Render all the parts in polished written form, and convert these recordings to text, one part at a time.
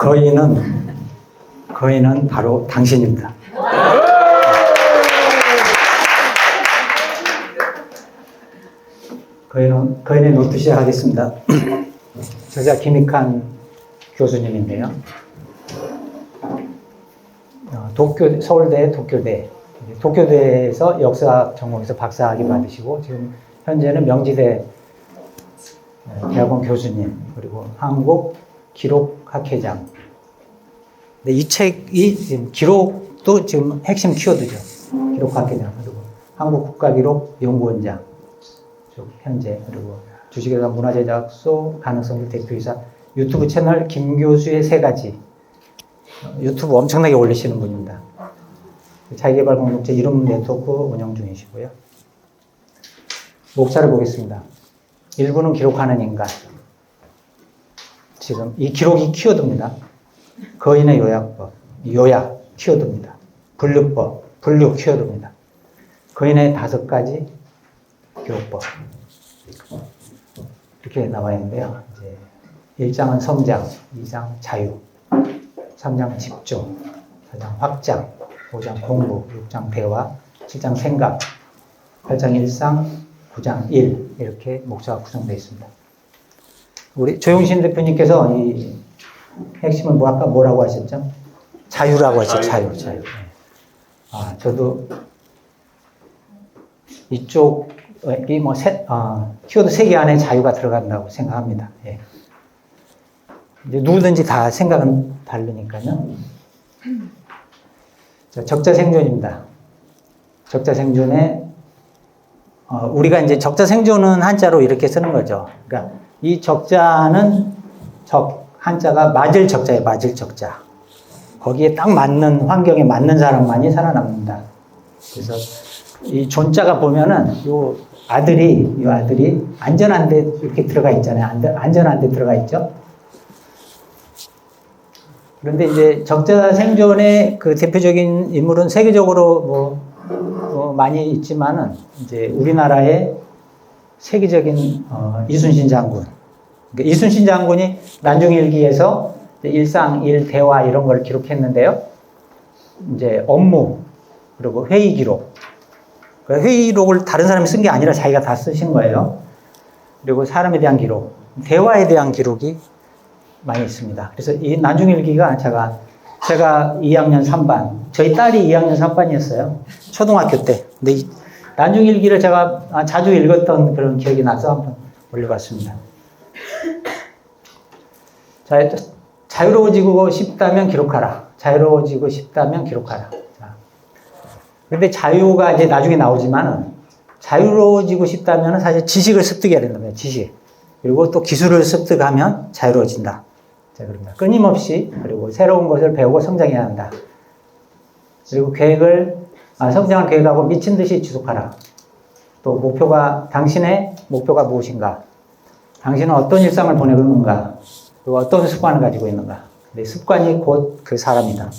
거인은 바로 당신입니다. 거인의 노트 시작하겠습니다. 저자 김익환 교수님인데요. 서울대 도쿄대에서 역사학 전공에서 박사학위 받으시고 지금 현재는 명지대 대학원 교수님 그리고 한국 기록학회장. 근데 이 책이 지금 기록도 지금 핵심 키워드죠. 기록학회장 그리고 한국국가기록연구원장 현재 그리고 주식회사 문화제작소 가능성교 대표이사 유튜브 채널 김교수의 세 가지 유튜브 엄청나게 올리시는 분입니다. 자기개발 공동체 이름 네트워크 운영 중이시고요. 목차를 보겠습니다. 일부는 기록하는 인간. 지금 이 기록이 키워드입니다. 거인의 요약법, 요약 키워드입니다. 분류법, 분류 키워드입니다. 거인의 5가지 기록법. 이렇게 나와 있는데요. 이제 1장은 성장, 2장 자유, 3장 집중, 4장 확장, 5장 공부, 6장 대화, 7장 생각, 8장 일상, 9장 일 이렇게 목차가 구성되어 있습니다. 우리 조용신 대표님께서 이 핵심은 아까 뭐라고 하셨죠? 자유라고 하셨죠. 자유. 저도 이쪽 이 키워드 3개 안에 자유가 들어간다고 생각합니다. 예. 이제 누구든지 다 생각은 다르니까요. 적자생존입니다. 적자생존에 우리가 이제 적자생존은 한자로 이렇게 쓰는 거죠. 그러니까 이 적자는 한자가 맞을 적자예요. 맞을 적자. 거기에 딱 맞는 환경에 맞는 사람만이 살아남는다. 그래서 이 존자가 보면은 이 아들이 안전한 데 이렇게 들어가 있잖아요. 안전한 데 들어가 있죠. 그런데 이제 적자 생존의 그 대표적인 인물은 세계적으로 많이 있지만은 이제 우리나라의 세계적인 이순신 장군. 그러니까 이순신 장군이 난중일기에서 일상, 일, 대화 이런 걸 기록했는데요. 이제 업무 그리고 회의 기록. 회의록을 다른 사람이 쓴 게 아니라 자기가 다 쓰신 거예요. 그리고 사람에 대한 기록, 대화에 대한 기록이 많이 있습니다. 그래서 이 난중일기가 제가 2학년 3반, 저희 딸이 2학년 3반이었어요. 초등학교 때. 근데 이 난중일기를 제가 자주 읽었던 그런 기억이 나서 한번 올려봤습니다. 자유로워지고 싶다면 기록하라. 자유로워지고 싶다면 기록하라. 근데 자유가 이제 나중에 나오지만은 자유로워지고 싶다면 사실 지식을 습득해야 된다면 지식. 그리고 또 기술을 습득하면 자유로워진다. 자, 그럽니다. 끊임없이 그리고 새로운 것을 배우고 성장해야 한다. 그리고 성장을 계획하고 미친 듯이 지속하라. 또 당신의 목표가 무엇인가? 당신은 어떤 일상을 보내고 있는가? 그리고 어떤 습관을 가지고 있는가? 근데 습관이 곧 그 사람이다.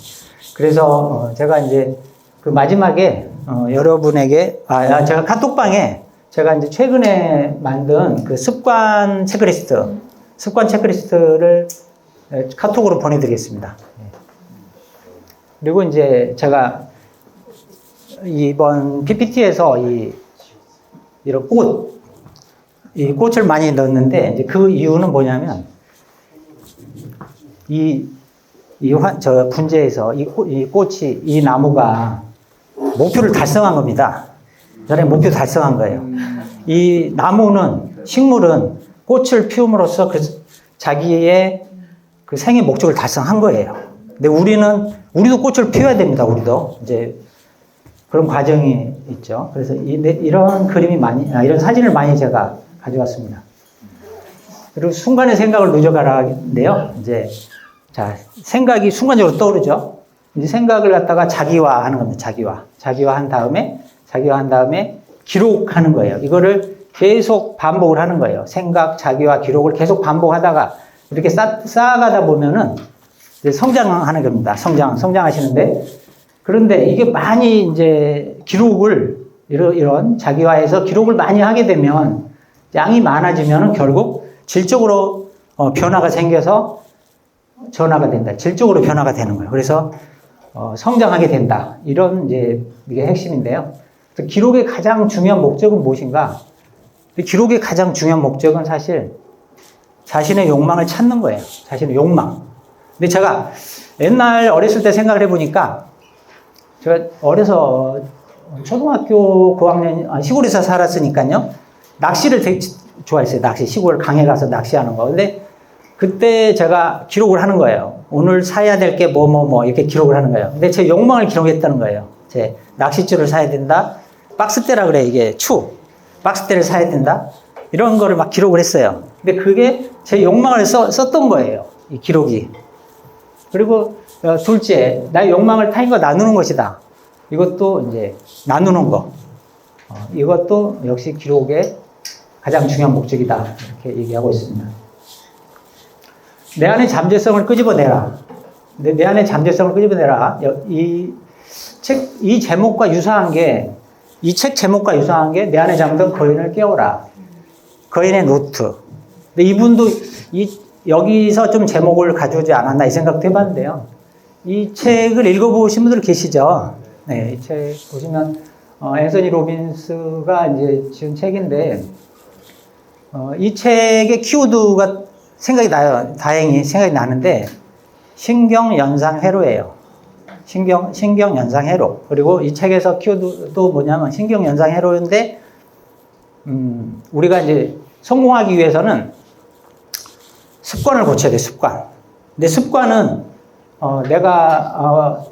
그래서 제가 이제 그 마지막에 여러분에게 제가 카톡방에 제가 이제 최근에 만든 그 습관 체크리스트를 카톡으로 보내드리겠습니다. 그리고 이제 제가 이번 PPT에서 이런 이 꽃을 많이 넣었는데 이제 그 이유는 뭐냐면 저 분재에서 이 나무가 목표를 달성한 겁니다. 저는 목표 달성한 거예요. 이 식물은 꽃을 피움으로써 자기의 그 생의 목적을 달성한 거예요. 근데 우리도 꽃을 피워야 됩니다. 우리도 이제 그런 과정이 있죠. 그래서 이런 이런 사진을 많이 제가 가져왔습니다. 그리고 순간의 생각을 누적하라는데요. 이제 생각이 순간적으로 떠오르죠. 이제 생각을 갖다가 자기화하는 겁니다. 자기화한 다음에 기록하는 거예요. 이거를 계속 반복을 하는 거예요. 생각, 자기화, 기록을 계속 반복하다가 이렇게 쌓아가다 보면은 이제 성장하는 겁니다. 성장하시는데 그런데 이게 많이 이제 기록을 이런 자기화해서 기록을 많이 하게 되면 양이 많아지면은 결국 질적으로 변화가 생겨서 전화가 된다. 질적으로 변화가 되는 거예요. 그래서 성장하게 된다. 이런 이제 이게 핵심인데요. 그래서 기록의 가장 중요한 목적은 무엇인가? 기록의 가장 중요한 목적은 사실 자신의 욕망을 찾는 거예요. 자신의 욕망. 근데 제가 옛날 어렸을 때 생각을 해보니까 제가 어려서 초등학교 고학년 시골에서 살았으니까요. 낚시를 되게 좋아했어요. 낚시. 시골 강에 가서 낚시하는 거. 근데 그때 제가 기록을 하는 거예요. 오늘 사야 될 게 뭐 이렇게 기록을 하는 거예요. 근데 제 욕망을 기록했다는 거예요. 제 낚싯줄을 사야 된다. 박스대라 그래. 이게 박스대를 사야 된다. 이런 거를 막 기록을 했어요. 근데 그게 제 욕망을 썼던 거예요. 이 기록이. 그리고 둘째, 나의 욕망을 타인과 나누는 것이다. 이것도 이제 나누는 거. 이것도 역시 기록의 가장 중요한 목적이다. 이렇게 얘기하고 있습니다. 내 안의 잠재성을 끄집어내라. 내 안의 잠재성을 끄집어내라. 이 제목과 유사한 게, 이 책 제목과 유사한 게 내 안에 잠든 거인을 깨워라. 거인의 노트. 근데 이분도 여기서 좀 제목을 가져오지 않았나 이 생각도 해봤는데요. 이 책을 읽어보신 분들 계시죠? 네, 이 책 보시면, 앤서니 로빈스가 이제 지은 책인데, 이 책의 키워드가 생각이 나요. 다행히 생각이 나는데, 신경연상회로예요. 신경연상회로. 그리고 이 책에서 키워드도 뭐냐면, 신경연상회로인데, 우리가 이제 성공하기 위해서는 습관을 고쳐야 돼, 습관. 근데 습관은, 내가,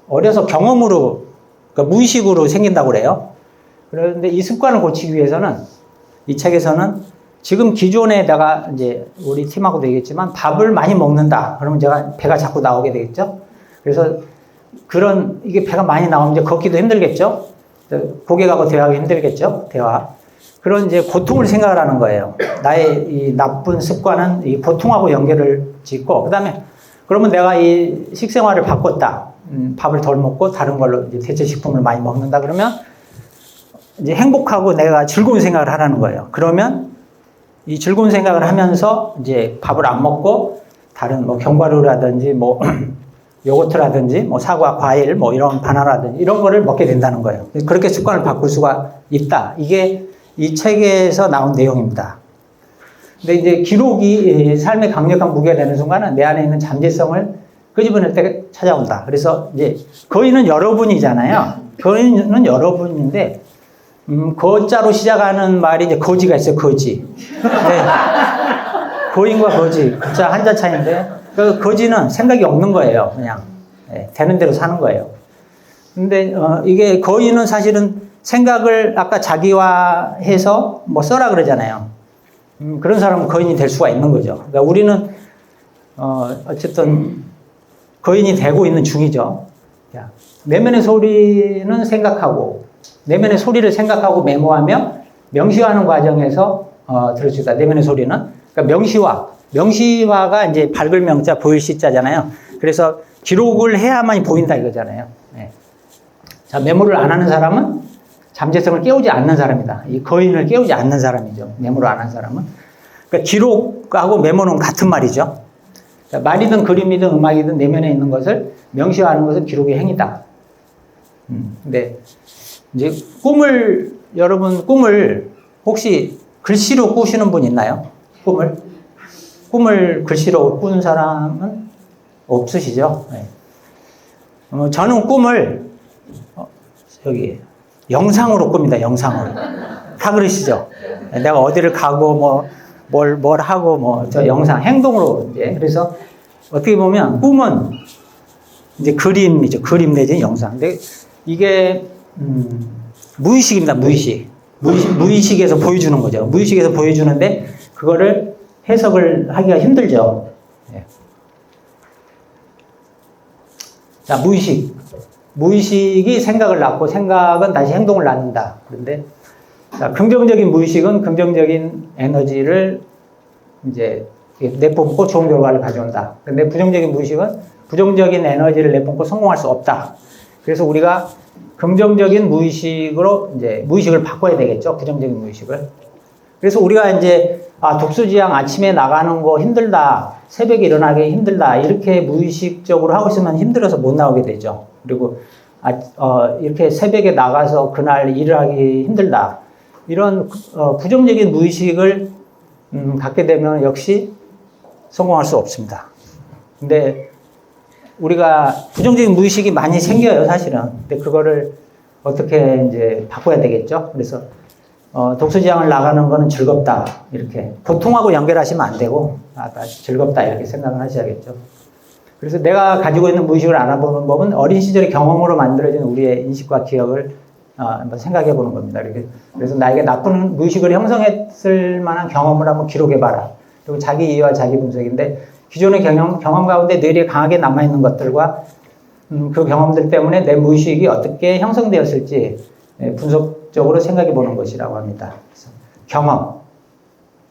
어려서 경험으로, 그러니까 무의식으로 생긴다고 그래요. 그런데 이 습관을 고치기 위해서는, 이 책에서는 지금 기존에다가 이제 우리 팀하고도 얘기했지만 밥을 많이 먹는다. 그러면 제가 배가 자꾸 나오게 되겠죠. 그래서 이게 배가 많이 나오면 이제 걷기도 힘들겠죠. 고객하고 대화하기 힘들겠죠. 대화. 그런 이제 고통을 생각을 하는 거예요. 나의 이 나쁜 습관은 이 고통하고 연결을 짓고, 그 다음에 그러면 내가 이 식생활을 바꿨다. 밥을 덜 먹고 다른 걸로 이제 대체 식품을 많이 먹는다. 그러면 이제 행복하고 내가 즐거운 생각을 하라는 거예요. 그러면 이 즐거운 생각을 하면서 이제 밥을 안 먹고 다른 뭐 견과류라든지 뭐 요거트라든지 뭐 사과, 과일, 뭐 이런 바나나라든지 이런 거를 먹게 된다는 거예요. 그렇게 습관을 바꿀 수가 있다. 이게 이 책에서 나온 내용입니다. 근데 이제 기록이 삶의 강력한 무게가 되는 순간은 내 안에 있는 잠재성을 끄집어낼 때가 찾아온다. 그래서 이제 거인은 여러분이잖아요. 거인은 여러분인데 거자로 시작하는 말이 이제 거지가 있어요, 거지. 네. 거인과 거지. 자, 한자 차이인데, 그 거지는 생각이 없는 거예요, 그냥. 네, 되는 대로 사는 거예요. 근데, 이게 거인은 사실은 생각을 아까 자기화해서 뭐 써라 그러잖아요. 그런 사람은 거인이 될 수가 있는 거죠. 그러니까 우리는, 어쨌든, 거인이 되고 있는 중이죠. 내면의 소리는 생각하고, 내면의 소리를 생각하고 메모하며 명시화하는 과정에서 들을 수 있다. 내면의 소리는. 그러니까 명시화가 이제 밝을 명자 보일 시자잖아요. 그래서 기록을 해야만 보인다 이거잖아요. 네. 자, 메모를 안 하는 사람은 잠재성을 깨우지 않는 사람이다. 이 거인을 깨우지 않는 사람이죠. 메모를 안 하는 사람은. 그러니까 기록하고 메모는 같은 말이죠. 자, 말이든 그림이든 음악이든 내면에 있는 것을 명시화하는 것은 기록의 행위다. 근데 이제 여러분 꿈을 혹시 글씨로 꾸시는 분 있나요? 꿈을 글씨로 꾼 사람은 없으시죠? 네. 저는 꿈을 영상으로 꿉니다. 영상으로. 다 그러시죠? 내가 어디를 가고 뭘 하고 저 영상 행동으로 이제 그래서 어떻게 보면 꿈은 이제 그림이죠. 그림 내지는 영상. 근데 이게 무의식입니다. 무의식에서 보여주는 거죠. 무의식에서 보여주는데 그거를 해석을 하기가 힘들죠. 네. 자, 무의식이 생각을 낳고 생각은 다시 행동을 낳는다. 그런데 자, 긍정적인 무의식은 긍정적인 에너지를 이제 내뿜고 좋은 결과를 가져온다. 근데 부정적인 무의식은 부정적인 에너지를 내뿜고 성공할 수 없다. 그래서 우리가 긍정적인 무의식으로 이제 무의식을 바꿔야 되겠죠. 부정적인 무의식을. 그래서 우리가 이제 독수지향 아침에 나가는 거 힘들다. 새벽에 일어나기 힘들다. 이렇게 무의식적으로 하고 있으면 힘들어서 못 나오게 되죠. 그리고 이렇게 새벽에 나가서 그날 일을 하기 힘들다. 이런 부정적인 무의식을 갖게 되면 역시 성공할 수 없습니다. 근데 우리가 부정적인 무의식이 많이 생겨요, 사실은. 근데 그거를 어떻게 이제 바꿔야 되겠죠? 그래서 독수지향을 나가는 거는 즐겁다. 이렇게. 고통하고 연결하시면 안 되고, 즐겁다. 이렇게 생각을 하셔야겠죠. 그래서 내가 가지고 있는 무의식을 알아보는 법은 어린 시절의 경험으로 만들어진 우리의 인식과 기억을 한번 생각해 보는 겁니다. 이렇게. 그래서 나에게 나쁜 무의식을 형성했을 만한 경험을 한번 기록해 봐라. 그리고 자기 이해와 자기 분석인데, 기존의 경험 가운데 뇌리에 강하게 남아있는 것들과 그 경험들 때문에 내 무의식이 어떻게 형성되었을지 분석적으로 생각해 보는 것이라고 합니다. 그래서 경험,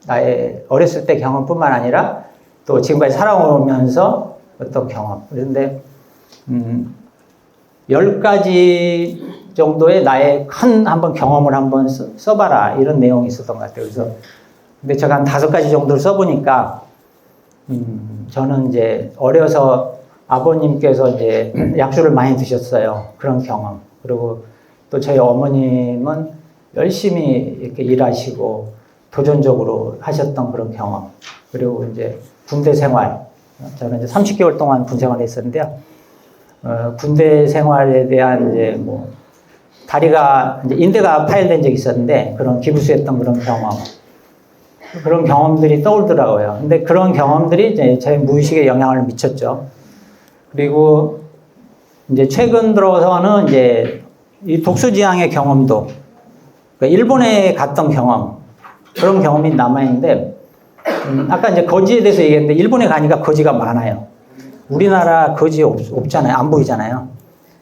나의 어렸을 때 경험뿐만 아니라 또 지금까지 살아오면서 어떤 경험. 그런데 10가지 정도의 나의 큰 한번 경험을 한번 써봐라. 이런 내용이 있었던 것 같아요. 그래서 근데 제가 한 5가지 정도를 써보니까 저는 이제 어려서 아버님께서 이제 약주를 많이 드셨어요. 그런 경험. 그리고 또 저희 어머님은 열심히 이렇게 일하시고 도전적으로 하셨던 그런 경험. 그리고 이제 군대 생활. 저는 이제 30개월 동안 군 생활을 했었는데요. 군대 생활에 대한 이제 뭐 다리가 이제 인대가 파열된 적이 있었는데 그런 기부수했던 그런 경험. 그런 경험들이 떠오르더라고요. 근데 그런 경험들이 이제 제 무의식에 영향을 미쳤죠. 그리고 이제 최근 들어서는 이제 이 독수지향의 경험도, 그러니까 일본에 갔던 경험, 그런 경험이 남아있는데, 아까 이제 거지에 대해서 얘기했는데, 일본에 가니까 거지가 많아요. 우리나라 거지 없잖아요. 안 보이잖아요.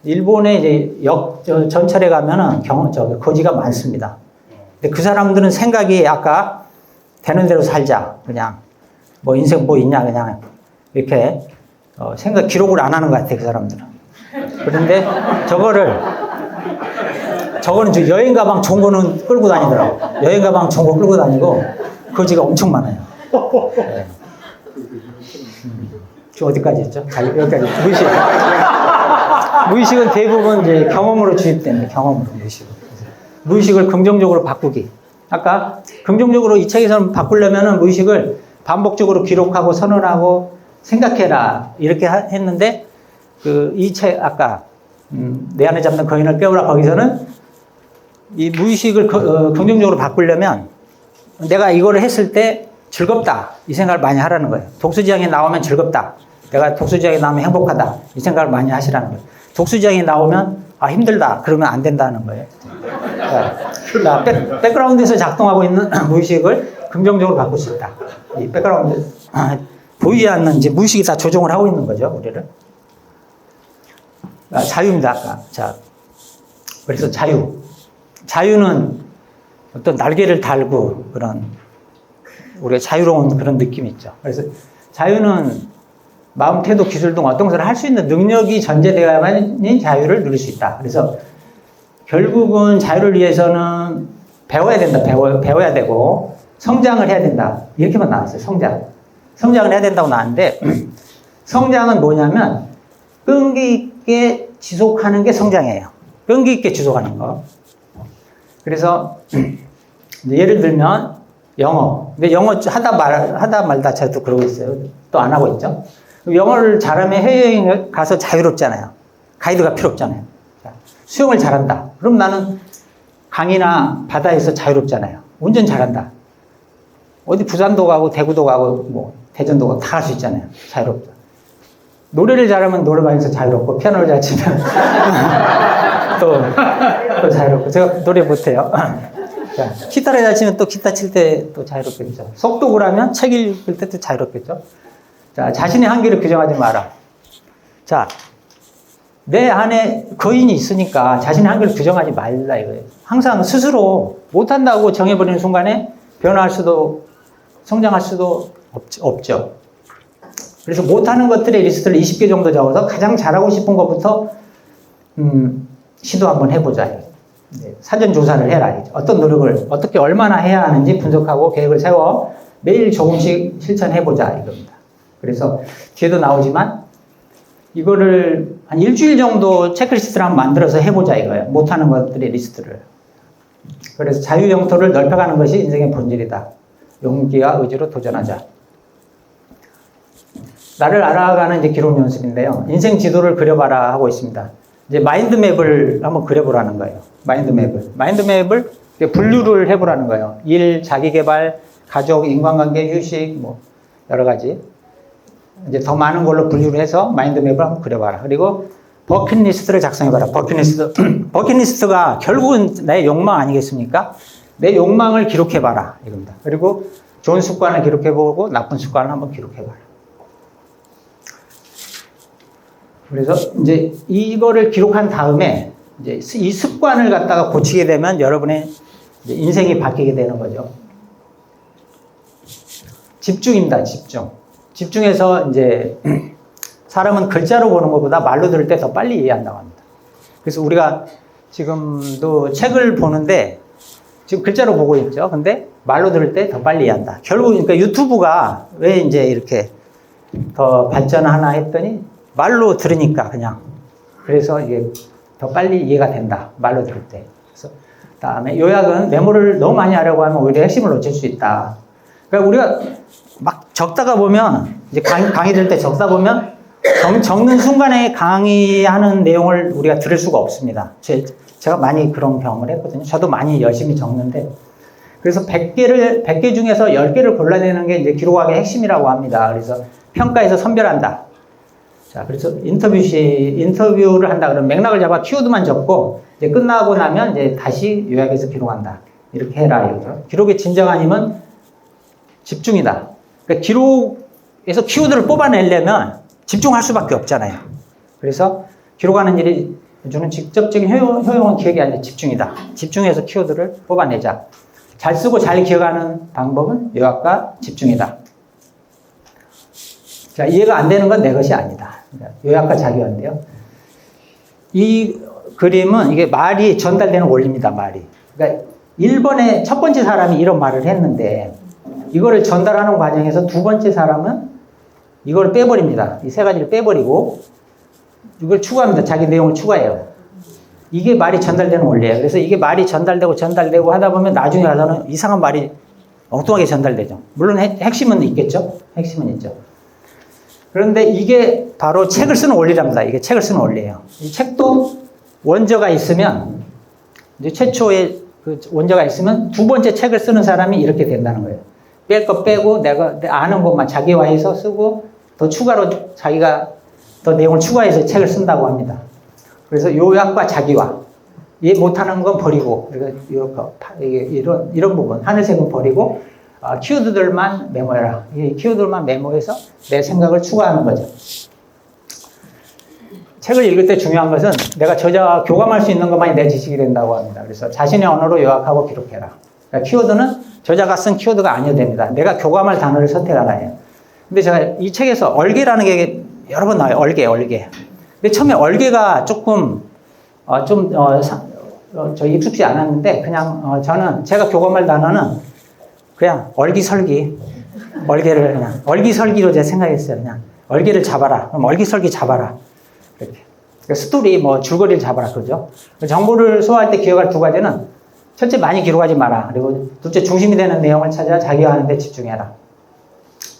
일본에 이제 전철에 가면은 거지가 많습니다. 근데 그 사람들은 생각이 아까 되는 대로 살자. 그냥, 뭐 인생 뭐 있냐, 그냥. 이렇게, 기록을 안 하는 것 같아, 그 사람들은. 그런데 저거는 저 여행 가방 좋은 거는 끌고 다니더라고. 여행 가방 좋은 거 끌고 다니고, 거지가 엄청 많아요. 네. 저 어디까지 했죠? 여기까지. 무의식은 대부분 이제 경험으로 주입됩니다. 경험으로, 무의식을 긍정적으로 바꾸기. 아까 긍정적으로 이 책에서는 바꾸려면 무의식을 반복적으로 기록하고 선언하고 생각해라 이렇게 했는데 이 책 아까 내 안에 잡는 거인을 깨우라 거기서는 이 무의식을 긍정적으로 바꾸려면 내가 이거를 했을 때 즐겁다 이 생각을 많이 하라는 거예요. 독수지향에 나오면 즐겁다. 내가 독수지향에 나오면 행복하다 이 생각을 많이 하시라는 거예요. 독수지향에 나오면 힘들다 그러면 안 된다는 거예요. 자, 백그라운드에서 작동하고 있는 무의식을 긍정적으로 바꿀 수 있다. 이 백그라운드 보이지 않는 이제 무의식이 다 조종을 하고 있는 거죠, 우리를. 자유입니다, 아까. 자, 그래서 자유는 어떤 날개를 달고 그런 우리가 자유로운 그런 느낌이 있죠. 그래서 자유는 마음, 태도, 기술 등 어떤 것을 할 수 있는 능력이 전제되어야만 자유를 누릴 수 있다. 그래서 결국은 자유를 위해서는 배워야 된다. 배워야 되고 성장을 해야 된다. 이렇게만 나왔어요. 성장을 해야 된다고 나왔는데 성장은 뭐냐면 끈기 있게 지속하는 게 성장이에요. 끈기 있게 지속하는 거. 그래서 예를 들면 영어. 근데 영어 하다 말다 저도 그러고 있어요. 또 안 하고 있죠. 영어를 잘하면 해외여행 가서 자유롭잖아요. 가이드가 필요 없잖아요. 수영을 잘한다. 그럼 나는 강이나 바다에서 자유롭잖아요. 운전 잘한다. 어디 부산도 가고 대구도 가고 뭐 대전도 가고 다 갈 수 있잖아요. 자유롭다. 노래를 잘하면 노래방에서 자유롭고 피아노를 잘 치면 또 자유롭고 제가 노래 못해요. 자, 기타를 잘 치면 또 기타 칠 때 또 자유롭겠죠. 속독을 하면 책 읽을 때 또 자유롭겠죠. 자, 자신의 한계를 규정하지 마라. 자, 내 안에 거인이 있으니까 자신의 한계를 규정하지 말라 이거예요. 항상 스스로 못한다고 정해버리는 순간에 변화할 수도 성장할 수도 없죠. 그래서 못하는 것들의 리스트를 20개 정도 적어서 가장 잘하고 싶은 것부터 시도 한번 해보자. 사전 조사를 해라. 어떤 노력을 어떻게 얼마나 해야 하는지 분석하고 계획을 세워 매일 조금씩 실천해보자 이겁니다. 그래서 뒤에도 나오지만 이거를 한 일주일 정도 체크리스트를 한번 만들어서 해보자 이거예요. 못하는 것들의 리스트를. 그래서 자유 영토를 넓혀가는 것이 인생의 본질이다. 용기와 의지로 도전하자. 나를 알아가는 이제 기록 연습인데요. 인생 지도를 그려봐라 하고 있습니다. 이제 마인드맵을 한번 그려보라는 거예요. 마인드맵을 분류를 해보라는 거예요. 일, 자기개발, 가족, 인간관계, 휴식, 뭐 여러 가지. 이제 더 많은 걸로 분류를 해서 마인드맵을 한번 그려봐라. 그리고 버킷리스트를 작성해봐라. 버킷리스트가 결국은 내 욕망 아니겠습니까? 내 욕망을 기록해봐라 이겁니다. 그리고 좋은 습관을 기록해보고 나쁜 습관을 한번 기록해봐라. 그래서 이제 이거를 기록한 다음에 이제 이 습관을 갖다가 고치게 되면 여러분의 이제 인생이 바뀌게 되는 거죠. 집중입니다. 집중해서 이제 사람은 글자로 보는 것보다 말로 들을 때 더 빨리 이해한다고 합니다. 그래서 우리가 지금도 책을 보는데 지금 글자로 보고 있죠. 근데 말로 들을 때 더 빨리 이해한다. 결국 그러니까 유튜브가 왜 이제 이렇게 더 발전하나 했더니 말로 들으니까 그냥. 그래서 이게 더 빨리 이해가 된다. 말로 들을 때. 그래서 다음에 요약은 메모를 너무 많이 하려고 하면 오히려 핵심을 놓칠 수 있다. 그러니까 우리가 막 적다가 보면 이제 강의 들을 때 적다 보면 적는 순간에 강의하는 내용을 우리가 들을 수가 없습니다. 제가 많이 그런 경험을 했거든요. 저도 많이 열심히 적는데 그래서 100개 중에서 10개를 골라내는 게 이제 기록학의 핵심이라고 합니다. 그래서 평가에서 선별한다. 자, 그래서 인터뷰를 한다 그러면 맥락을 잡아 키워드만 적고 이제 끝나고 나면 이제 다시 요약해서 기록한다. 이렇게 해라. 이거죠. 기록의 진정한 힘은 집중이다. 그러니까 기록에서 키워드를 뽑아내려면 집중할 수밖에 없잖아요. 그래서 기록하는 일이 주는 직접적인 효용은 기억이 아니라 집중이다. 집중해서 키워드를 뽑아내자. 잘 쓰고 잘 기억하는 방법은 요약과 집중이다. 자, 이해가 안 되는 건 내 것이 아니다. 요약과 자기화인데요. 이 그림은 이게 말이 전달되는 원리입니다. 말이. 그러니까 1번에 첫 번째 사람이 이런 말을 했는데 이거를 전달하는 과정에서 두 번째 사람은 이걸 빼버립니다. 이 세 가지를 빼버리고 이걸 추가합니다. 자기 내용을 추가해요. 이게 말이 전달되는 원리예요. 그래서 이게 말이 전달되고 하다 보면 나중에 가서는 이상한 말이 엉뚱하게 전달되죠. 물론 핵심은 있겠죠. 핵심은 있죠. 그런데 이게 바로 책을 쓰는 원리랍니다. 이게 책을 쓰는 원리예요. 이 책도 원저가 있으면 이제 최초의 그 원저가 있으면 두 번째 책을 쓰는 사람이 이렇게 된다는 거예요. 뺄 거 빼고 내가 아는 것만 자기화해서 쓰고 더 추가로 자기가 더 내용을 추가해서 책을 쓴다고 합니다. 그래서 요약과 자기화. 이해 못하는 건 버리고, 이런 부분, 하늘색은 버리고, 키워드들만 메모해라. 이 키워드들만 메모해서 내 생각을 추가하는 거죠. 책을 읽을 때 중요한 것은 내가 저자와 교감할 수 있는 것만이 내 지식이 된다고 합니다. 그래서 자신의 언어로 요약하고 기록해라. 그러니까 키워드는 저자가 쓴 키워드가 아니어야 됩니다. 내가 교감할 단어를 선택하라 해요. 근데 제가 이 책에서 얼개라는 게 여러 번 나와요. 얼개. 근데 처음에 얼개가 조금, 저 익숙지 않았는데, 그냥, 저는 제가 교감할 단어는 그냥 얼기설기. 얼개를 그냥, 얼기설기로 제가 생각했어요. 그냥, 얼개를 잡아라. 그럼 얼기설기 잡아라. 이렇게. 그러니까 스토리, 줄거리를 잡아라. 그죠? 정보를 소화할 때 기억할 두 가지는 첫째, 많이 기록하지 마라. 그리고 둘째, 중심이 되는 내용을 찾아 자기화하는 데 집중해라.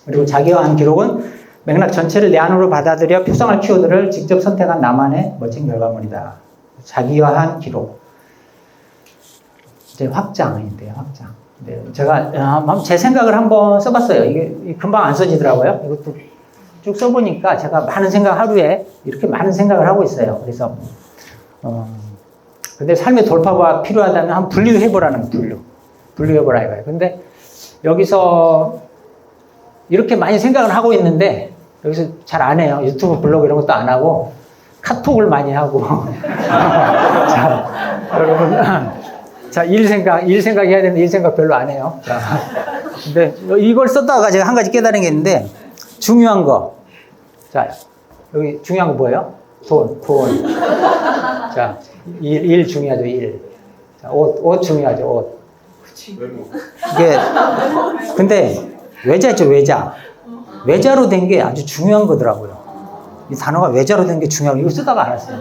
그리고 자기화한 기록은 맥락 전체를 내 안으로 받아들여 표상할 키워드를 직접 선택한 나만의 멋진 결과물이다. 자기화한 기록. 이제 확장인데요, 확장. 네, 제가 제 생각을 한번 써봤어요. 이게 금방 안 써지더라고요. 이것도 쭉 써보니까 제가 하루에 이렇게 많은 생각을 하고 있어요. 그래서, 근데 삶의 돌파가 필요하다면 한번 분류해보라는 분류해보라 이거예요. 근데 여기서 이렇게 많이 생각을 하고 있는데 여기서 잘 안 해요. 유튜브 블로그 이런 것도 안 하고 카톡을 많이 하고 자, 여러분 자, 일 생각 해야 되는데 일 생각 별로 안 해요. 자, 근데 이걸 썼다가 제가 한 가지 깨달은 게 있는데 중요한 거. 자, 여기 중요한 거 뭐예요? 돈. 자, 일 중요하죠, 일. 자, 옷 중요하죠, 옷. 이게, 근데 외자죠, 외자. 외자로 된 게 아주 중요한 거더라고요. 이 단어가 외자로 된 게 중요하고, 이거 쓰다가 알았어요.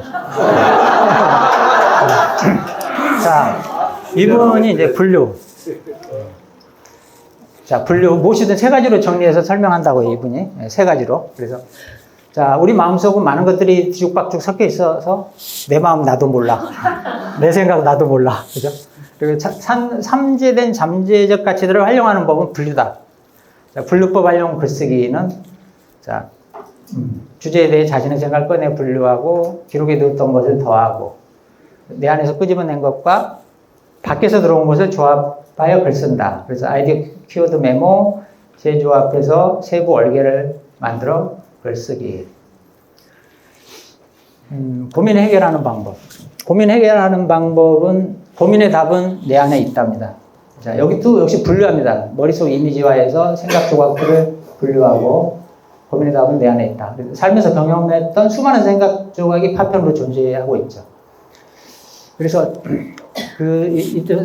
자, 이분이 이제 분류. 자, 분류, 무엇이든 세 가지로 정리해서 설명한다고요, 이분이. 세 가지로. 그래서, 자, 우리 마음속은 많은 것들이 뒤죽박죽 섞여 있어서 내 마음 나도 몰라. 내 생각 나도 몰라. 그죠? 그리고 삼재된 잠재적 가치들을 활용하는 법은 분류다. 자, 분류법 활용 글쓰기는, 자, 주제에 대해 자신의 생각을 꺼내 분류하고, 기록에 넣었던 것을 더하고, 내 안에서 끄집어낸 것과 밖에서 들어온 것을 조합하여 글 쓴다. 그래서 아이디어 키워드 메모, 재조합해서 세부 얼개를 만들어 글 쓰기. 고민 해결하는 방법. 고민 해결하는 방법은, 고민의 답은 내 안에 있답니다. 자, 여기 또 역시 분류합니다. 머릿속 이미지화해서 생각 조각들을 분류하고, 고민의 답은 내 안에 있다. 살면서 경험했던 수많은 생각 조각이 파편으로 존재하고 있죠. 그래서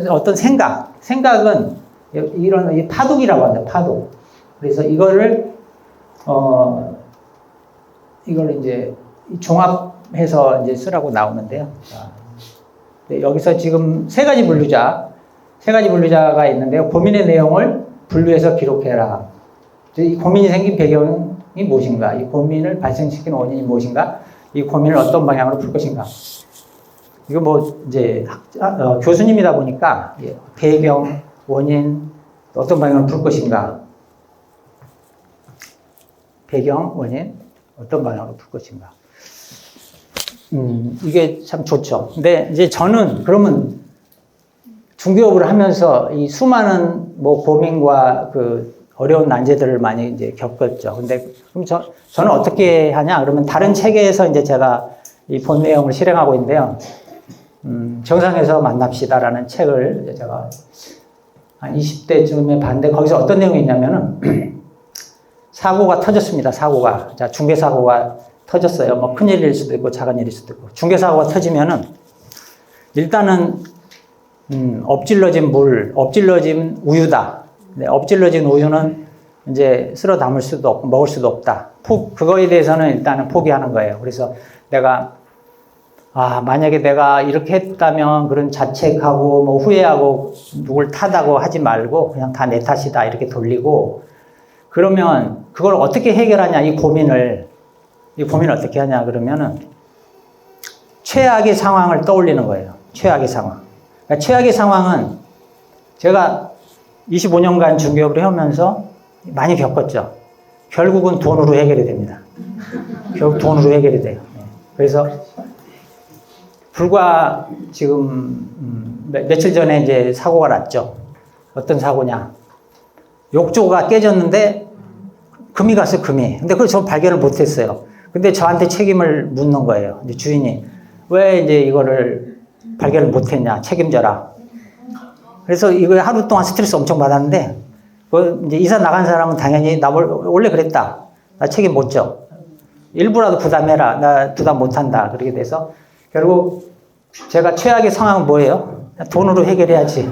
어떤 생각은 이런 이 파독이라고 합니다. 파독. 그래서 이거를 이제 종합해서 이제 쓰라고 나오는데요. 네, 여기서 지금 세 가지 분류자가 있는데요. 고민의 내용을 분류해서 기록해라. 이 고민이 생긴 배경이 무엇인가? 이 고민을 발생시키는 원인이 무엇인가? 이 고민을 어떤 방향으로 풀 것인가? 이거 뭐 이제 교수님이다 보니까 배경, 원인, 어떤 방향으로 풀 것인가? 배경, 원인, 어떤 방향으로 풀 것인가? 이게 참 좋죠. 근데 이제 저는 그러면 중개업을 하면서 이 수많은 뭐 고민과 그 어려운 난제들을 많이 이제 겪었죠. 근데 그럼 저는 어떻게 하냐? 그러면 다른 체계에서 이제 제가 이 본 내용을 실행하고 있는데요. 정상에서 만납시다라는 책을 제가 한 20대쯤에 봤는데 거기서 어떤 내용이 있냐면은 사고가 터졌습니다. 사고가. 자, 중개사고가 터졌어요. 뭐 큰일일 수도 있고 작은 일일 수도 있고. 중개사고가 터지면은 일단은 엎질러진 물, 엎질러진 우유다. 네, 엎질러진 우유는 이제 쓸어 담을 수도 없고 먹을 수도 없다. 그거에 대해서는 일단은 포기하는 거예요. 그래서 내가 만약에 내가 이렇게 했다면 그런 자책하고 뭐 후회하고 누굴 탓하고 하지 말고 그냥 다 내 탓이다 이렇게 돌리고, 그러면 그걸 어떻게 해결하냐, 이 고민을 어떻게 하냐 그러면은 최악의 상황을 떠올리는 거예요. 최악의 상황. 그러니까 최악의 상황은 제가 25년간 중개업을 해오면서 많이 겪었죠. 결국은 돈으로 해결이 됩니다. 결국 돈으로 해결이 돼요. 그래서 불과 지금 며칠 전에 이제 사고가 났죠. 어떤 사고냐. 욕조가 깨졌는데 금이 갔어요, 금이. 근데 그걸 저 발견을 못 했어요. 근데 저한테 책임을 묻는 거예요. 이제 주인이. 왜 이제 이거를 발견을 못 했냐. 책임져라. 그래서 이거 하루 동안 스트레스 엄청 받았는데, 이제 이사 나간 사람은 당연히 나 원래 그랬다. 나 책임 못 져. 일부라도 부담해라. 나 부담 못 한다. 그렇게 돼서 결국 제가 최악의 상황은 뭐예요? 돈으로 해결해야지.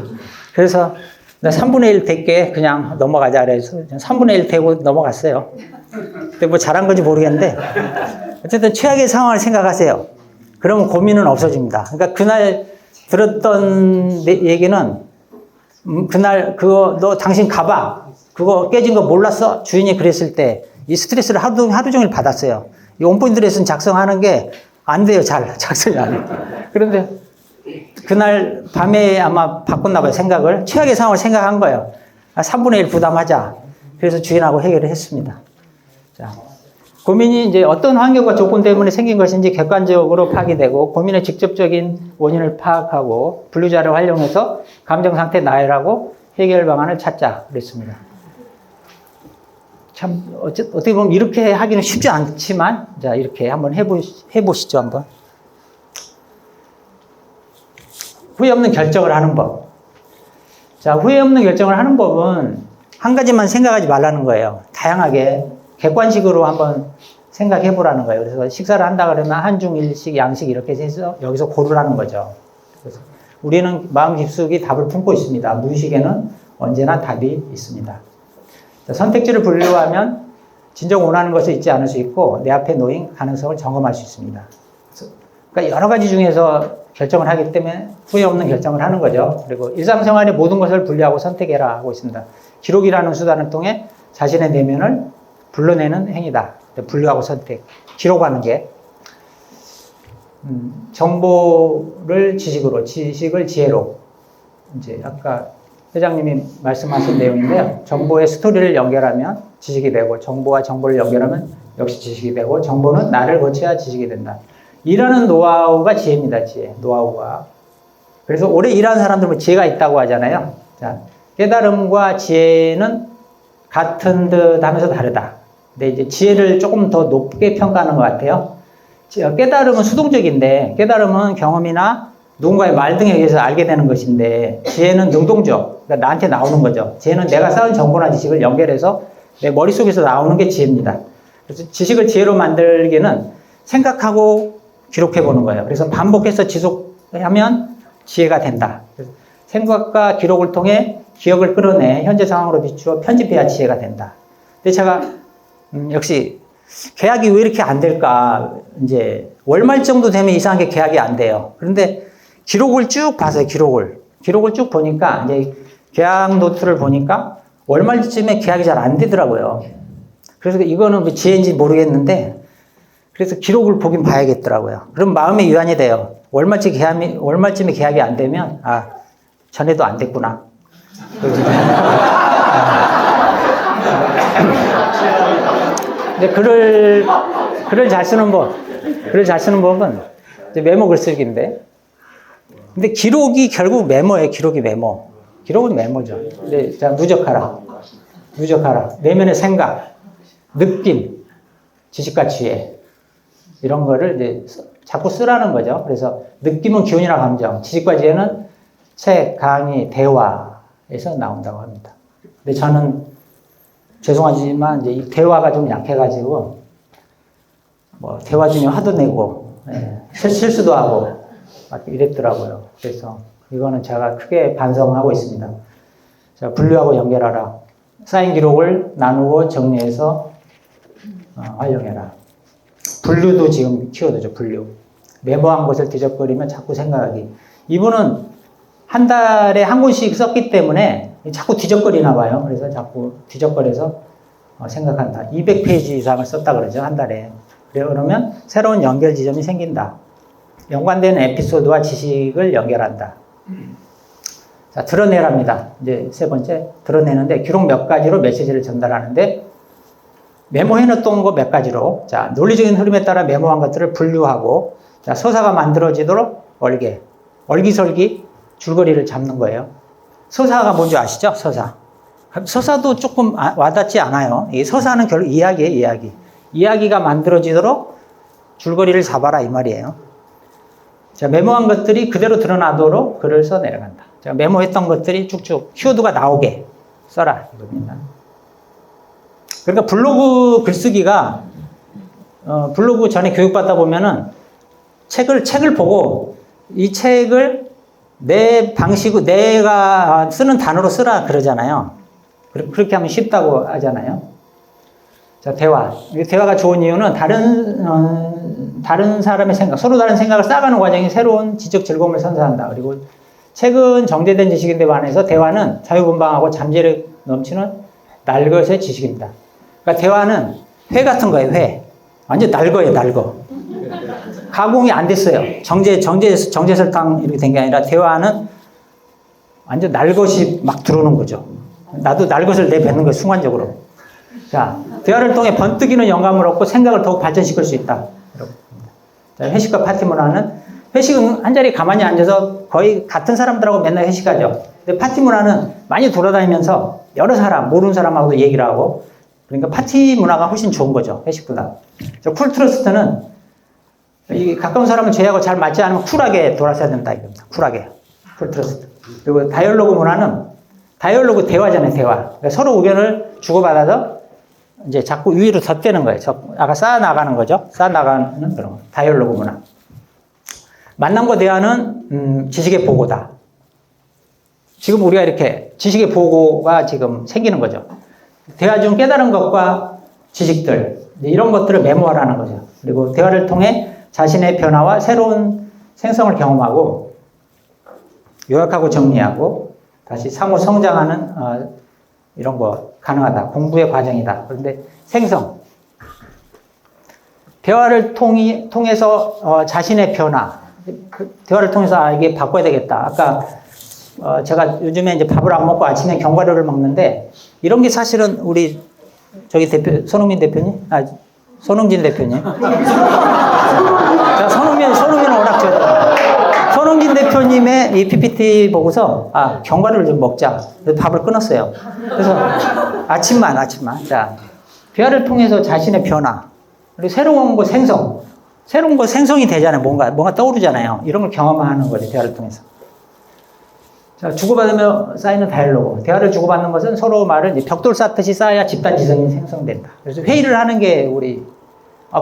그래서 나 3분의 1 될게 그냥 넘어가자 그래서 3분의 1 되고 넘어갔어요. 근데 뭐 잘한 건지 모르겠는데 어쨌든 최악의 상황을 생각하세요. 그러면 고민은 없어집니다. 그러니까 그날 들었던 얘기는 그날 그거 너 당신 가봐. 그거 깨진 거 몰랐어? 주인이 그랬을 때 이 스트레스를 하루 종일 받았어요. 이 온포인트 레슨 작성하는 게 안 돼요. 잘 작성이 안 돼요. 그런데 그날 밤에 아마 바꿨나 봐요. 생각을. 최악의 상황을 생각한 거예요. 3분의 1 부담하자. 그래서 주인하고 해결을 했습니다. 자, 고민이 이제 어떤 환경과 조건 때문에 생긴 것인지 객관적으로 파악되고 고민의 직접적인 원인을 파악하고 분류자를 활용해서 감정 상태 나열하고 해결 방안을 찾자 그랬습니다. 참 어떻게 보면 이렇게 하기는 쉽지 않지만 자 이렇게 한번 해보시죠. 한번. 후회 없는 결정을 하는 법. 자, 후회 없는 결정을 하는 법은 한 가지만 생각하지 말라는 거예요. 다양하게 객관식으로 한번 생각해 보라는 거예요. 그래서 식사를 한다 그러면 한중 일식 양식 이렇게 해서 여기서 고르라는 거죠. 그래서 우리는 마음 깊숙이 답을 품고 있습니다. 무의식에는 언제나 답이 있습니다. 선택지를 분류하면 진정 원하는 것을 잊지 않을 수 있고 내 앞에 놓인 가능성을 점검할 수 있습니다. 그러니까 여러 가지 중에서 결정을 하기 때문에 후회 없는 결정을 하는 거죠. 그리고 일상생활의 모든 것을 분류하고 선택해라 하고 있습니다. 기록이라는 수단을 통해 자신의 내면을 불러내는 행위다. 분류하고 선택. 기록하는 게 정보를 지식으로, 지식을 지혜로. 이제 아까 회장님이 말씀하신 내용인데요. 정보의 스토리를 연결하면 지식이 되고, 정보와 정보를 연결하면 역시 지식이 되고, 정보는 나를 거쳐야 지식이 된다. 일하는 노하우가 지혜입니다. 지혜, 노하우가. 그래서 오래 일하는 사람들은 지혜가 있다고 하잖아요. 자, 깨달음과 지혜는 같은 듯 하면서 다르다. 근데 이제 지혜를 조금 더 높게 평가하는 것 같아요. 깨달음은 수동적인데, 깨달음은 경험이나 누군가의 말 등에 의해서 알게 되는 것인데, 지혜는 능동적. 그러니까 나한테 나오는 거죠. 지혜는 내가 쌓은 정보나 지식을 연결해서 내 머릿속에서 나오는 게 지혜입니다. 그래서 지식을 지혜로 만들기는 생각하고 기록해 보는 거예요. 그래서 반복해서 지속하면 지혜가 된다. 생각과 기록을 통해 기억을 끌어내 현재 상황으로 비추어 편집해야 지혜가 된다. 근데 제가 역시 계약이 왜 이렇게 안 될까? 이제 월말 정도 되면 이상하게 계약이 안 돼요. 그런데 기록을 쭉 봐서요. 기록을 쭉 보니까 이제 계약 노트를 보니까 월말쯤에 계약이 잘 안 되더라고요. 그래서 이거는 지혜인지 모르겠는데 그래서 기록을 보긴 봐야겠더라고요. 그럼 마음의 위안이 돼요. 월말쯤에 계약이 안 되면, 아, 전에도 안 됐구나. 근데 글을 잘 쓰는 법은 이제 메모 글쓰기인데. 근데 기록이 결국 메모예요. 기록은 메모죠. 근데 자, 누적하라. 내면의 생각, 느낌, 지식과 지혜. 이런 거를 이제 자꾸 쓰라는 거죠. 그래서 느낌은 기운이나 감정, 지식과 지혜는 책, 강의, 대화에서 나온다고 합니다. 근데 저는 죄송하지만 이제 이 대화가 좀 약해가지고 뭐 대화 중에 화도 내고 실수도 하고 막 이랬더라고요. 그래서 이거는 제가 크게 반성하고 있습니다. 자, 분류하고 연결하라. 쌓인 기록을 나누고 정리해서 활용해라. 분류도 지금 키워드죠, 분류. 메모한 것을 뒤적거리면 자꾸 생각하기. 이분은 한 달에 한 권씩 썼기 때문에 자꾸 뒤적거리나 봐요. 그래서 자꾸 뒤적거려서 생각한다. 200페이지 이상을 썼다 그러죠, 한 달에. 그러면 새로운 연결 지점이 생긴다. 연관되는 에피소드와 지식을 연결한다. 자, 드러내랍니다. 이제 세 번째, 드러내는데 기록 몇 가지로 메시지를 전달하는데 메모해놓던 거 몇 가지로, 자, 논리적인 흐름에 따라 메모한 것들을 분류하고, 자, 서사가 만들어지도록 얼기설기, 줄거리를 잡는 거예요. 서사가 뭔지 아시죠? 서사도 조금 와닿지 않아요. 이 서사는 결국 이야기예요, 이야기. 이야기가 만들어지도록 줄거리를 잡아라, 이 말이에요. 자, 메모한 것들이 그대로 드러나도록 글을 써 내려간다. 자, 메모했던 것들이 쭉쭉 키워드가 나오게 써라, 이겁니다. 그러니까 블로그 글쓰기가, 블로그 전에 교육받다 보면은 책을 보고 이 책을 내 방식으로 내가 쓰는 단어로 쓰라 그러잖아요. 그렇게 하면 쉽다고 하잖아요. 자, 대화가 좋은 이유는 다른 사람의 생각, 서로 다른 생각을 쌓아가는 과정이 새로운 지적 즐거움을 선사한다. 그리고 책은 정제된 지식인데 반해서 대화는 자유분방하고 잠재력 넘치는 날것의 지식입니다. 그러니까 대화는 회 같은 거예요, 회. 완전 날거. 가공이 안 됐어요. 정제설탕 이렇게 된 게 아니라 대화는 완전 날것이 막 들어오는 거죠. 나도 날것을 내뱉는 거예요, 순간적으로. 자, 대화를 통해 번뜩이는 영감을 얻고 생각을 더욱 발전시킬 수 있다. 자, 회식과 파티 문화는, 회식은 한 자리에 가만히 앉아서 거의 같은 사람들하고 맨날 회식하죠. 근데 파티 문화는 많이 돌아다니면서 여러 사람, 모르는 사람하고도 얘기를 하고, 그러니까 파티 문화가 훨씬 좋은 거죠, 회식보다. 쿨트러스트는 이 가까운 사람을 제외하고 잘 맞지 않으면 쿨하게 돌아서야 된다, 이겁니다. 쿨하게. 쿨트러스트. 그리고 다이얼로그 문화는, 다이얼로그 대화잖아요, 대화. 그러니까 서로 의견을 주고받아서 이제 자꾸 위로 덧대는 거예요. 아까 쌓아나가는 거죠. 쌓아나가는 그런 거. 다이얼로그 문화. 만남과 대화는 지식의 보고다. 지금 우리가 이렇게 지식의 보고가 지금 생기는 거죠. 대화 중 깨달은 것과 지식들, 이런 것들을 메모하라는 거죠. 그리고 대화를 통해 자신의 변화와 새로운 생성을 경험하고 요약하고 정리하고 다시 상호 성장하는 이런 거 가능하다. 공부의 과정이다. 그런데 생성. 대화를 통해서 자신의 변화. 대화를 통해서 이게 바꿔야 되겠다. 아까 제가 요즘에 이제 밥을 안 먹고 아침에 견과류를 먹는데 이런 게 사실은 우리 저기 손흥민 대표님? 손흥진 대표님. 자, 손흥민은 워낙 손흥진 대표님의 이 PPT 보고서 견과류를 좀 먹자. 그래서 밥을 끊었어요. 그래서 아침만. 자, 대화를 통해서 자신의 변화. 그리고 새로운 거 생성. 새로운 거 생성이 되잖아요. 뭔가 떠오르잖아요. 이런 걸 경험하는 거죠. 대화를 통해서. 자, 주고받으며 쌓이는 다이얼로그. 대화를 주고받는 것은 서로 말을 벽돌 쌓듯이 쌓아야 집단 지성이 생성된다. 그래서 회의를 하는 게 우리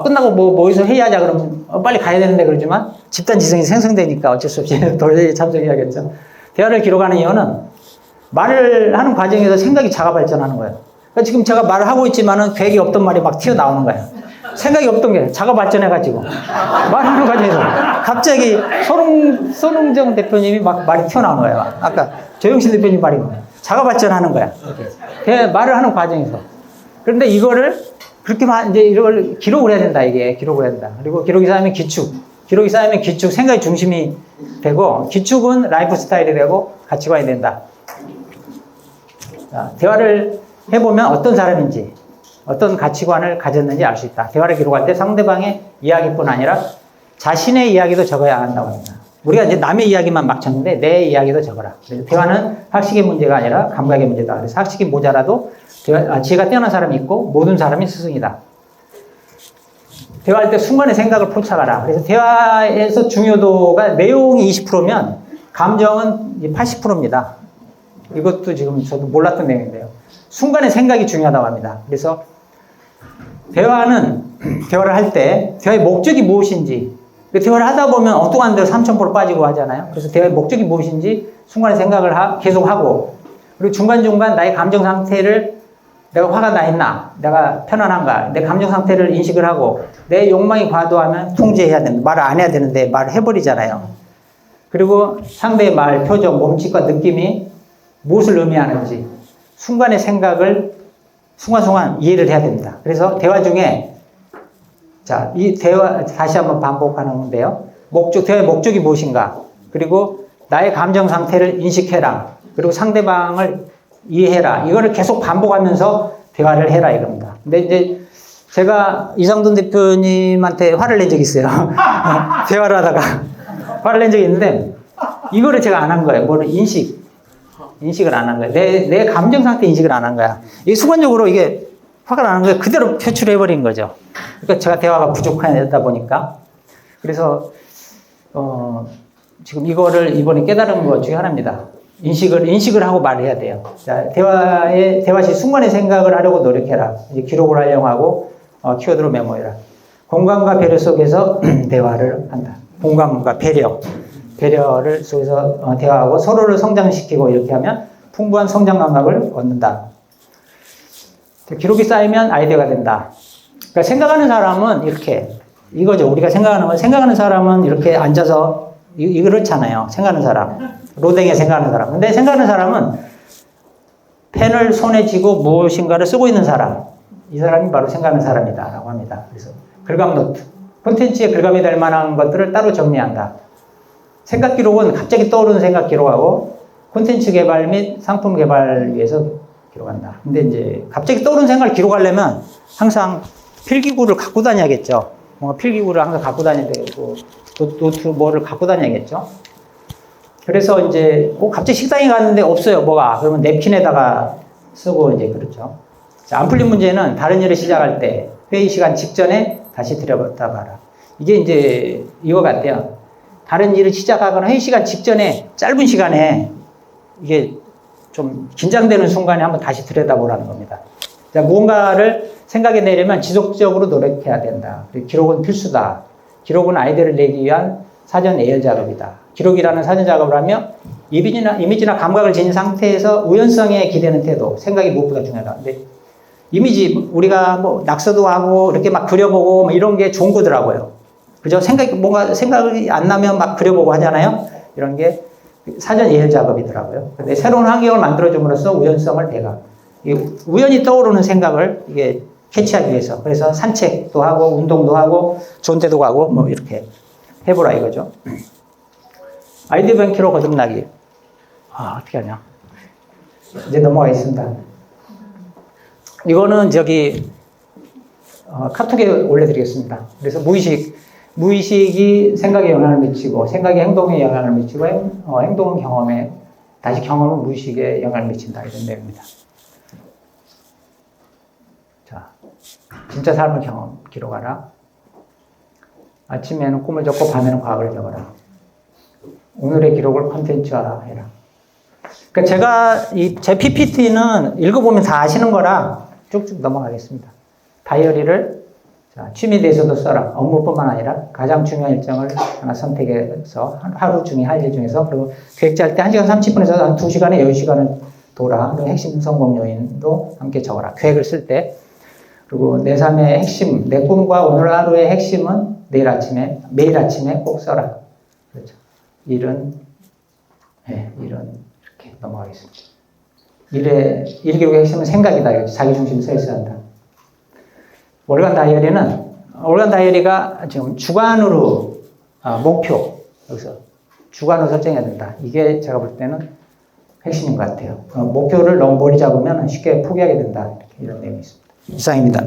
끝나고 모여서 회의하자 그러면 빨리 가야 되는데 그러지만 집단 지성이 생성되니까 어쩔 수 없이 도저히 참석해야겠죠. 대화를 기록하는 이유는 말을 하는 과정에서 생각이 자가 발전하는 거예요. 그러니까 지금 제가 말을 하고 있지만은 계획이 없던 말이 막 튀어나오는 거예요. 생각이 없던 게 자가 발전해가지고 말하는 과정에서 갑자기 손흥정 대표님이 막 말이 튀어나오는 거예요. 아까 조영신 대표님 말이 자가 발전하는 거야. 말을 하는 과정에서. 그런데 이거를 그렇게 이제 이걸 기록을 해야 된다. 이게 기록을 해야 된다. 그리고 기록이 쌓이면 기록이 쌓이면 기축, 생각의 중심이 되고 기축은 라이프 스타일이 되고 가치관이 된다. 자, 대화를 해보면 어떤 사람인지 어떤 가치관을 가졌는지 알 수 있다. 대화를 기록할 때 상대방의 이야기뿐 아니라 자신의 이야기도 적어야 한다고 합니다. 우리가 이제 남의 이야기만 막 적는데 내 이야기도 적어라. 그래서 대화는 학식의 문제가 아니라 감각의 문제다. 그래서 학식이 모자라도 지혜가 뛰어난 사람이 있고 모든 사람이 스승이다. 대화할 때 순간의 생각을 포착하라. 그래서 대화에서 중요도가 내용이 20%면 감정은 80%입니다. 이것도 지금 저도 몰랐던 내용인데요. 순간의 생각이 중요하다고 합니다. 그래서 대화를 할 때 대화의 목적이 무엇인지, 대화를 하다 보면 엉뚱한 데로 3000% 빠지고 하잖아요. 그래서 대화의 목적이 무엇인지 순간의 생각을 계속 하고, 그리고 중간중간 나의 감정 상태를 내가 화가 나 있나, 내가 편안한가, 내 감정 상태를 인식을 하고, 내 욕망이 과도하면 통제해야 된다. 말을 안 해야 되는데 말을 해버리잖아요. 그리고 상대의 말, 표정, 몸짓과 느낌이 무엇을 의미하는지 순간의 생각을 순간순간 이해를 해야 됩니다. 그래서 대화 중에 이 대화 다시 한번 반복하는데요. 대화의 목적이 무엇인가? 그리고 나의 감정 상태를 인식해라. 그리고 상대방을 이해해라. 이거를 계속 반복하면서 대화를 해라 이겁니다. 근데 이제 제가 이상돈 대표님한테 화를 낸 적이 있어요. 대화를 하다가 화를 낸 적이 있는데 이거를 제가 안 한 거예요. 인식을 안 한 거야. 내 감정 상태 인식을 안 한 거야. 이게 순간적으로 이게 화가 나는 거예요. 그대로 표출해버린 거죠. 그러니까 제가 대화가 부족하다 보니까. 그래서, 지금 이거를 이번에 깨달은 것 중에 하나입니다. 인식을 하고 말을 해야 돼요. 자, 대화 시 순간의 생각을 하려고 노력해라. 이제 기록을 하려고 하고, 키워드로 메모해라. 공감과 배려 속에서 대화를 한다. 공감과 배려를 속에서 대화하고 서로를 성장시키고 이렇게 하면 풍부한 성장 감각을 얻는다. 기록이 쌓이면 아이디어가 된다. 그러니까 생각하는 사람은 이거죠. 우리가 생각하는 사람은 이렇게 앉아서 그렇잖아요. 생각하는 사람. 로댕에 생각하는 사람. 근데 생각하는 사람은 펜을 손에 쥐고 무엇인가를 쓰고 있는 사람. 이 사람이 바로 생각하는 사람이다라고 합니다. 그래서 글감 노트. 콘텐츠에 글감이 될 만한 것들을 따로 정리한다. 생각 기록은 갑자기 떠오르는 생각 기록하고 콘텐츠 개발 및 상품 개발 위해서 기록한다. 근데 이제 갑자기 떠오르는 생각을 기록하려면 항상 필기구를 갖고 다녀야겠죠. 뭔가 필기구를 항상 갖고 다녀야 되고 노트 뭐를 갖고 다녀야겠죠. 그래서 이제 갑자기 식당에 갔는데 없어요. 그러면 냅킨에다가 쓰고 이제 그렇죠. 자, 안 풀린 문제는 다른 일을 시작할 때 회의 시간 직전에 다시 들여다 봐라. 이게 이제 이거 같아요. 다른 일을 시작하거나 회의 시간 직전에 짧은 시간에 이게 좀 긴장되는 순간에 한번 다시 들여다보라는 겁니다. 자, 무언가를 생각해내려면 지속적으로 노력해야 된다. 그리고 기록은 필수다. 기록은 아이디어를 내기 위한 사전 예열 작업이다. 기록이라는 사전 작업을 하며 이미지나 감각을 지닌 상태에서 우연성에 기대는 태도, 생각이 무엇보다 중요하다. 근데 이미지, 우리가 뭐 낙서도 하고 이렇게 막 그려보고 뭐 이런 게 좋은 거더라고요. 그죠? 뭔가 생각이 안 나면 막 그려보고 하잖아요? 이런 게 사전 예열 작업이더라고요. 근데 새로운 환경을 만들어줌으로써 우연성을 배가. 우연히 떠오르는 생각을 이게 캐치하기 위해서. 그래서 산책도 하고, 운동도 하고, 좋은 데도 가고, 뭐 이렇게 해보라 이거죠. 아이디어 뱅키로 거듭나기. 어떻게 하냐. 이제 넘어가겠습니다. 이거는 카톡에 올려드리겠습니다. 그래서 무의식이 생각에 영향을 미치고, 생각이 행동에 영향을 미치고, 행동은 경험에, 다시 경험은 무의식에 영향을 미친다. 이런 내용입니다. 자, 진짜 삶을 기록하라. 아침에는 꿈을 적고 밤에는 과학을 적어라. 오늘의 기록을 콘텐츠화해라. 그러니까 제가 제 PPT는 읽어보면 다 아시는 거라 쭉쭉 넘어가겠습니다. 다이어리를 취미에 대해서도 써라. 업무뿐만 아니라 가장 중요한 일정을 하나 선택해서 하루 중에 할 일 중에서, 그리고 계획 짤 때 1시간 30분에서 한 2시간에 여유 시간을 둬라. 그리고 핵심 성공 요인도 함께 적어라. 계획을 쓸 때. 그리고 내 삶의 핵심, 내 꿈과 오늘 하루의 핵심은 매일 아침에 꼭 써라. 그렇죠. 일은 이렇게 넘어가겠습니다. 일 기록의 핵심은 생각이다. 자기 중심이 서 있어야 한다. 월간 다이어리가 지금 주관으로, 목표, 여기서 주관으로 설정해야 된다. 이게 제가 볼 때는 핵심인 것 같아요. 목표를 너무 멀리 잡으면 쉽게 포기하게 된다. 이런 내용이 있습니다. 이상입니다.